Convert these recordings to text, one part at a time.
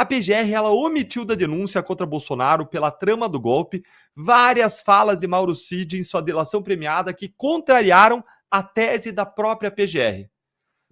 A PGR ela omitiu da denúncia contra Bolsonaro pela trama do golpe várias falas de Mauro Cid em sua delação premiada que contrariaram a tese da própria PGR.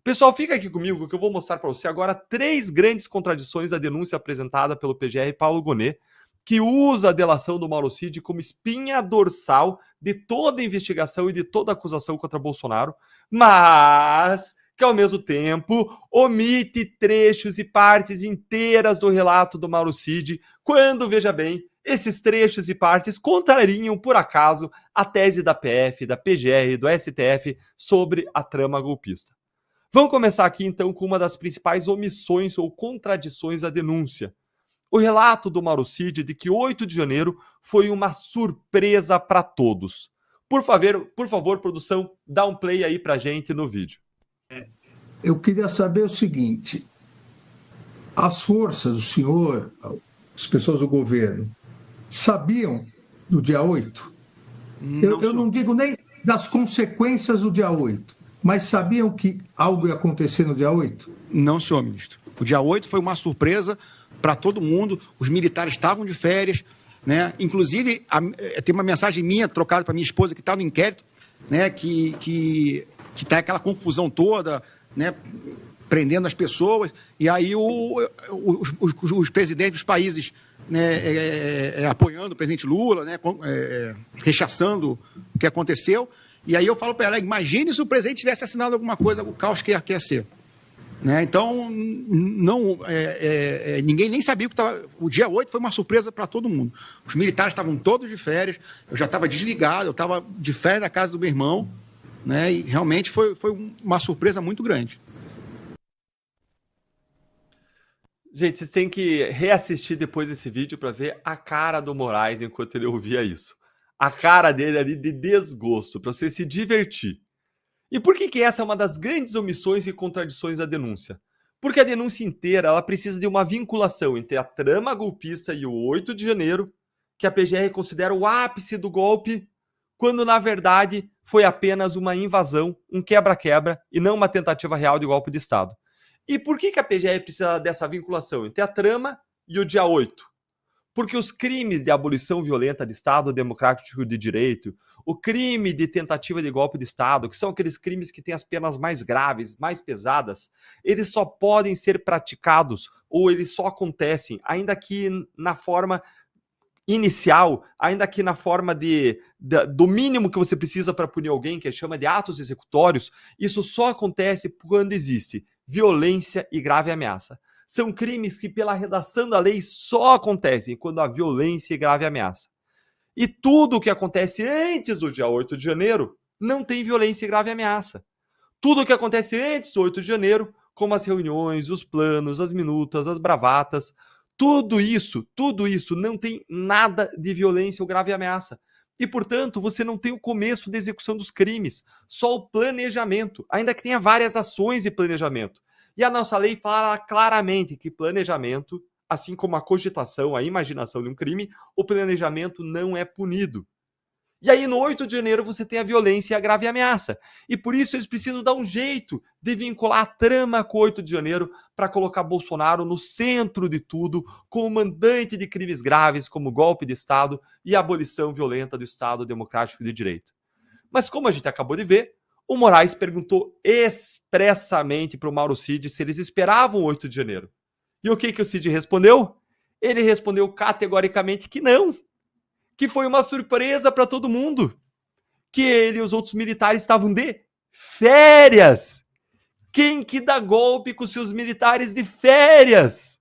Pessoal, fica aqui comigo que eu vou mostrar para você agora 3 grandes contradições da denúncia apresentada pelo PGR Paulo Gonet, que usa a delação do Mauro Cid como espinha dorsal de toda a investigação e de toda a acusação contra Bolsonaro, mas que ao mesmo tempo omite trechos e partes inteiras do relato do Mauro Cid, quando, veja bem, esses trechos e partes contrariam, por acaso, a tese da PF, da PGR e do STF sobre a trama golpista. Vamos começar aqui, então, com uma das principais omissões ou contradições da denúncia. O relato do Mauro Cid de que 8 de janeiro foi uma surpresa para todos. Por favor, produção, dá um play aí pra gente no vídeo. Eu queria saber o seguinte: as forças, o senhor, as pessoas do governo, sabiam do dia 8? Eu não digo nem das consequências do dia 8, mas sabiam que algo ia acontecer no dia 8? Não, senhor ministro. O dia 8 foi uma surpresa para todo mundo. Os militares estavam de férias, né? Inclusive, tem uma mensagem minha trocada para minha esposa que está no inquérito, né? Que tá aquela confusão toda, né? Prendendo as pessoas. E aí os presidentes dos países, né? Apoiando o presidente Lula, né? Rechaçando o que aconteceu. E aí eu falo para ela: imagine se o presidente tivesse assinado alguma coisa, o caos que ia ser. Né? Então, ninguém nem sabia o que estava. O dia 8 foi uma surpresa para todo mundo. Os militares estavam todos de férias, eu já estava desligado, eu estava de férias na casa do meu irmão, né? E realmente foi uma surpresa muito grande. Gente, vocês têm que reassistir depois desse vídeo para ver a cara do Moraes enquanto ele ouvia isso. A cara dele ali de desgosto, para você se divertir. E por que essa é uma das grandes omissões e contradições da denúncia? Porque a denúncia inteira ela precisa de uma vinculação entre a trama golpista e o 8 de janeiro, que a PGR considera o ápice do golpe, quando na verdade foi apenas uma invasão, um quebra-quebra e não uma tentativa real de golpe de Estado. E por que a PGR precisa dessa vinculação entre a trama e o dia 8? Porque os crimes de abolição violenta de Estado Democrático de Direito, o crime de tentativa de golpe de Estado, que são aqueles crimes que têm as penas mais graves, mais pesadas, eles só podem ser praticados ou eles só acontecem, ainda que na forma inicial, ainda que na forma do mínimo que você precisa para punir alguém, que chama de atos executórios, isso só acontece quando existe violência e grave ameaça. São crimes que, pela redação da lei, só acontecem quando há violência e grave ameaça. E tudo o que acontece antes do dia 8 de janeiro não tem violência e grave ameaça. Tudo o que acontece antes do 8 de janeiro, como as reuniões, os planos, as minutas, as bravatas, tudo isso não tem nada de violência ou grave ameaça. E, portanto, você não tem o começo da execução dos crimes, só o planejamento, ainda que tenha várias ações de planejamento. E a nossa lei fala claramente que planejamento, assim como a cogitação, a imaginação de um crime, o planejamento não é punido. E aí no 8 de janeiro você tem a violência e a grave ameaça. E por isso eles precisam dar um jeito de vincular a trama com o 8 de janeiro para colocar Bolsonaro no centro de tudo, como mandante de crimes graves como golpe de Estado e abolição violenta do Estado Democrático de Direito. Mas como a gente acabou de ver, o Moraes perguntou expressamente para o Mauro Cid se eles esperavam o 8 de janeiro. E o que o Cid respondeu? Ele respondeu categoricamente que não. Que foi uma surpresa para todo mundo. Que ele e os outros militares estavam de férias. Quem que dá golpe com seus militares de férias?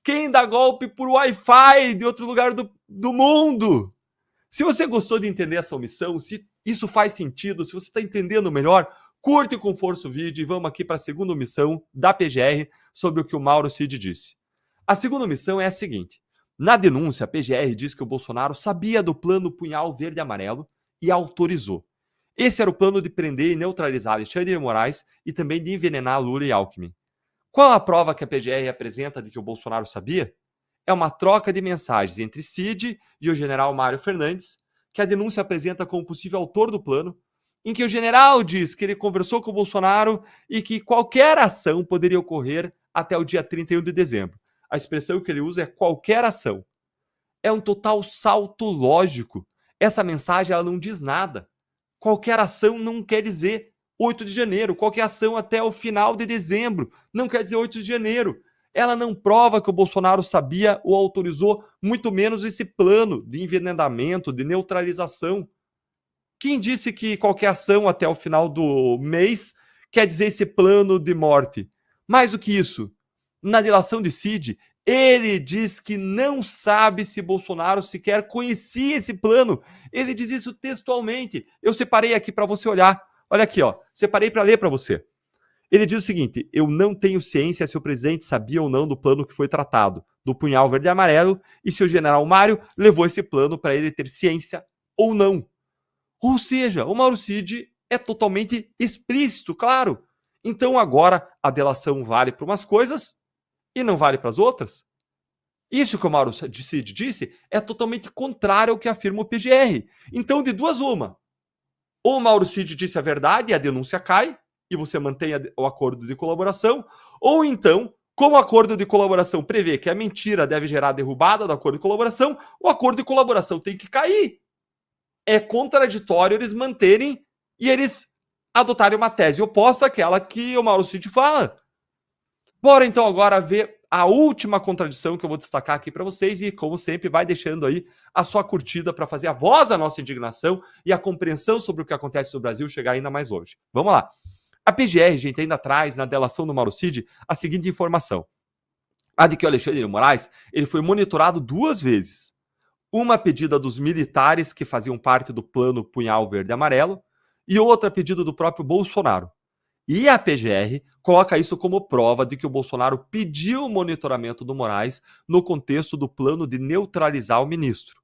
Quem dá golpe por Wi-Fi de outro lugar do mundo? Se você gostou de entender essa omissão, se isso faz sentido, se você está entendendo melhor, curte com força o vídeo e vamos aqui para a segunda omissão da PGR sobre o que o Mauro Cid disse. A segunda omissão é a seguinte. Na denúncia, a PGR diz que o Bolsonaro sabia do plano Punhal Verde e Amarelo e autorizou. Esse era o plano de prender e neutralizar Alexandre de Moraes e também de envenenar Lula e Alckmin. Qual a prova que a PGR apresenta de que o Bolsonaro sabia? É uma troca de mensagens entre Cid e o general Mário Fernandes, que a denúncia apresenta como possível autor do plano, em que o general diz que ele conversou com o Bolsonaro e que qualquer ação poderia ocorrer até o dia 31 de dezembro. A expressão que ele usa é qualquer ação. É um total salto lógico. Essa mensagem ela não diz nada. Qualquer ação não quer dizer 8 de janeiro. Qualquer ação até o final de dezembro não quer dizer 8 de janeiro. Ela não prova que o Bolsonaro sabia ou autorizou, muito menos esse plano de envenenamento, de neutralização. Quem disse que qualquer ação até o final do mês quer dizer esse plano de morte? Mais do que isso, na delação de Cid, ele diz que não sabe se Bolsonaro sequer conhecia esse plano. Ele diz isso textualmente. Eu separei aqui para você olhar. Olha aqui, ó. Separei para ler para você. Ele diz o seguinte: eu não tenho ciência se o presidente sabia ou não do plano que foi tratado, do punhal verde e amarelo, e se o general Mário levou esse plano para ele ter ciência ou não. Ou seja, o Mauro Cid é totalmente explícito, claro. Então agora a delação vale para umas coisas e não vale para as outras? Isso que o Mauro Cid disse é totalmente contrário ao que afirma o PGR. Então, de duas uma. Ou o Mauro Cid disse a verdade e a denúncia cai, e você mantém o acordo de colaboração, ou então, como o acordo de colaboração prevê que a mentira deve gerar a derrubada do acordo de colaboração, o acordo de colaboração tem que cair. É contraditório eles manterem e eles adotarem uma tese oposta àquela que o Mauro Cid fala. Bora então agora ver a última contradição que eu vou destacar aqui para vocês e, como sempre, vai deixando aí a sua curtida para fazer a voz da nossa indignação e a compreensão sobre o que acontece no Brasil chegar ainda mais longe. Vamos lá. A PGR, gente, ainda traz na delação do Mauro Cid a seguinte informação. A de que o Alexandre de Moraes ele foi monitorado 2 vezes. Uma pedida dos militares que faziam parte do plano Punhal Verde e Amarelo e outra pedida do próprio Bolsonaro. E a PGR coloca isso como prova de que o Bolsonaro pediu o monitoramento do Moraes no contexto do plano de neutralizar o ministro.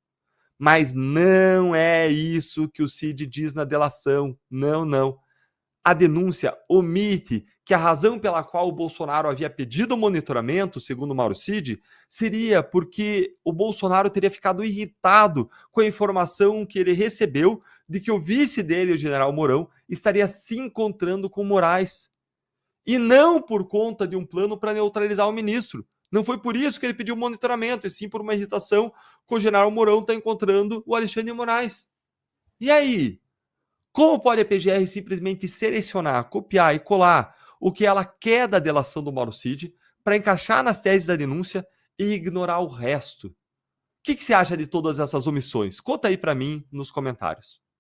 Mas não é isso que o Cid diz na delação. Não, não. A denúncia omite que a razão pela qual o Bolsonaro havia pedido o monitoramento, segundo o Mauro Cid, seria porque o Bolsonaro teria ficado irritado com a informação que ele recebeu de que o vice dele, o general Mourão, estaria se encontrando com Moraes. E não por conta de um plano para neutralizar o ministro. Não foi por isso que ele pediu o monitoramento, e sim por uma irritação com o general Mourão estar encontrando o Alexandre de Moraes. E aí? Como pode a PGR simplesmente selecionar, copiar e colar o que ela quer da delação do Mauro Cid para encaixar nas teses da denúncia e ignorar o resto? O que você acha de todas essas omissões? Conta aí para mim nos comentários.